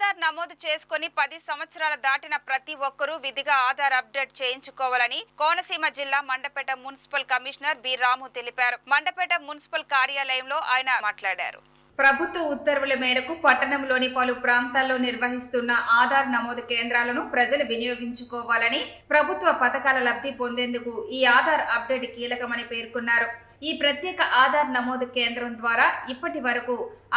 ఆధార్ నమోదు చేసుకుని 10 సంవత్సరాల దాటిన ప్రతి ఒక్కరూ విధిగా ఆధార్ అప్డేట్ చేయించుకోవాలని కోనసీమ జిల్లా మండపేట మున్సిపల్ కమిషనర్ బి రాము తెలిపారు. మండపేట మున్సిపల్ కార్యాలయంలో ఆయన మాట్లాడారు. ప్రభుత్వ ఉత్తర్వుల మేరకు పట్టణంలోని పలు ప్రాంతాల్లో నిర్వహిస్తున్న ఆధార్ నమోదు కేంద్రాలను ప్రజలు వినియోగించుకోవాలని, ప్రభుత్వ పథకాల లబ్ధి పొందేందుకు ఈ ఆధార్ అప్డేట్ కీలకమని పేర్కొన్నారు. ఈ ప్రత్యేక ఆధార్ నమోదు కేంద్రం ద్వారా ఇప్పటి వరకు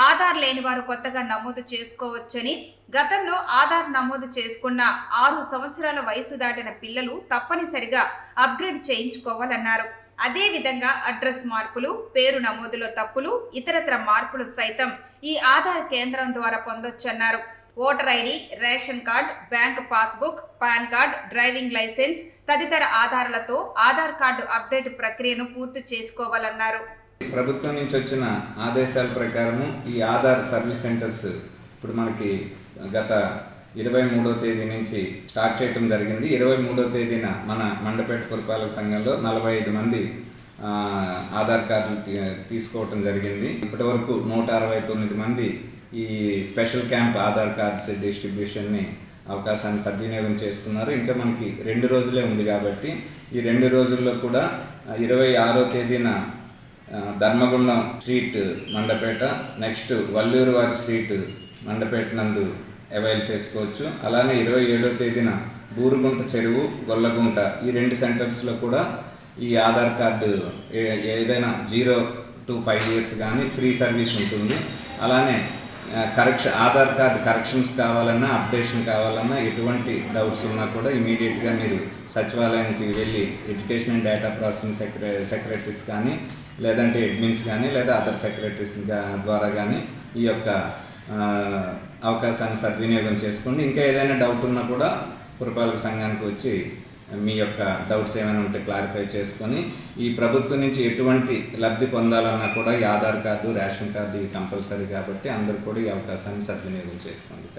ఆధార్ లేని వారు కొత్తగా నమోదు చేసుకోవచ్చని, గతంలో ఆధార్ నమోదు చేసుకున్న 6 సంవత్సరాల వయసు దాటిన పిల్లలు తప్పనిసరిగా అప్గ్రేడ్ చేయించుకోవాలన్నారు. అదేవిధంగా అడ్రస్ మార్పులు, పేరు నమోదులో తప్పులు, ఇతరత్ర మార్పులు సైతం ఈ ఆధార్ కేంద్రం ద్వారా పొందొచ్చన్నారు. Voter ID, ration card, bank passbook, PAN card, driving licence తదితర ఆధారాలతో ఆధార్ కార్డు అప్డేట్ ప్రక్రియను పూర్తి చేసుకోవాలన్నారు. ప్రభుత్వం నుంచి వచ్చిన ఆదేశాల ప్రకారము ఈ ఆధార్ సర్వీస్ సెంటర్స్ ఇప్పుడు మనకి గత 23వ తేదీ నుంచి స్టార్ట్ చేయటం జరిగింది. 23వ తేదీన మన మండపేట పురపాలక సంఘంలో 45 మంది ఆధార్ కార్డులు తీసుకోవటం జరిగింది. ఇప్పటి వరకు 169 మంది ఈ స్పెషల్ క్యాంప్ ఆధార్ కార్డ్స్ డిస్ట్రిబ్యూషన్ని అవకాశాన్ని సద్వినియోగం చేసుకున్నారు. ఇంకా మనకి 2 రోజులే ఉంది కాబట్టి ఈ 2 రోజుల్లో కూడా 26వ తేదీన ధర్మగుండం స్ట్రీట్ మండపేట, నెక్స్ట్ వల్లూరు వారి స్ట్రీట్ మండపేట నందు అవైల్ చేసుకోవచ్చు. అలానే 27వ తేదీన బూరుగుంట చెరువు, గొల్లగుంట ఈ 2 సెంటర్స్లో కూడా ఈ ఆధార్ కార్డు ఏదైనా 0 to 5 years కానీ ఫ్రీ సర్వీస్ ఉంటుంది. అలానే ఆధార్ కార్డు కరెక్షన్స్ కావాలన్నా, అప్డేషన్ కావాలన్నా, ఎటువంటి డౌట్స్ ఉన్నా కూడా ఇమీడియట్గా మీరు సచివాలయానికి వెళ్ళి education and data processing secretaries కానీ, లేదంటే అడ్మిన్స్ కానీ, లేదా అదర్ సెక్రటరీస్ ద్వారా కానీ ఈ యొక్క అవకాశాన్ని సద్వినియోగం చేసుకోండి. ఇంకా ఏదైనా డౌట్ ఉన్నా కూడా పురపాలక సంఘానికి వచ్చి మీ యొక్క డౌట్స్ ఏమైనా ఉంటే క్లారిఫై చేసుకొని, ఈ ప్రభుత్వం నుంచి ఎటువంటి లబ్ధి పొందాలన్నా కూడా ఈ ఆధార్ కార్డు, రేషన్ కార్డు ఇవి కంపల్సరీ కాబట్టి అందరూ కూడా ఈ అవకాశాన్ని సద్వినియోగం చేసుకోండి.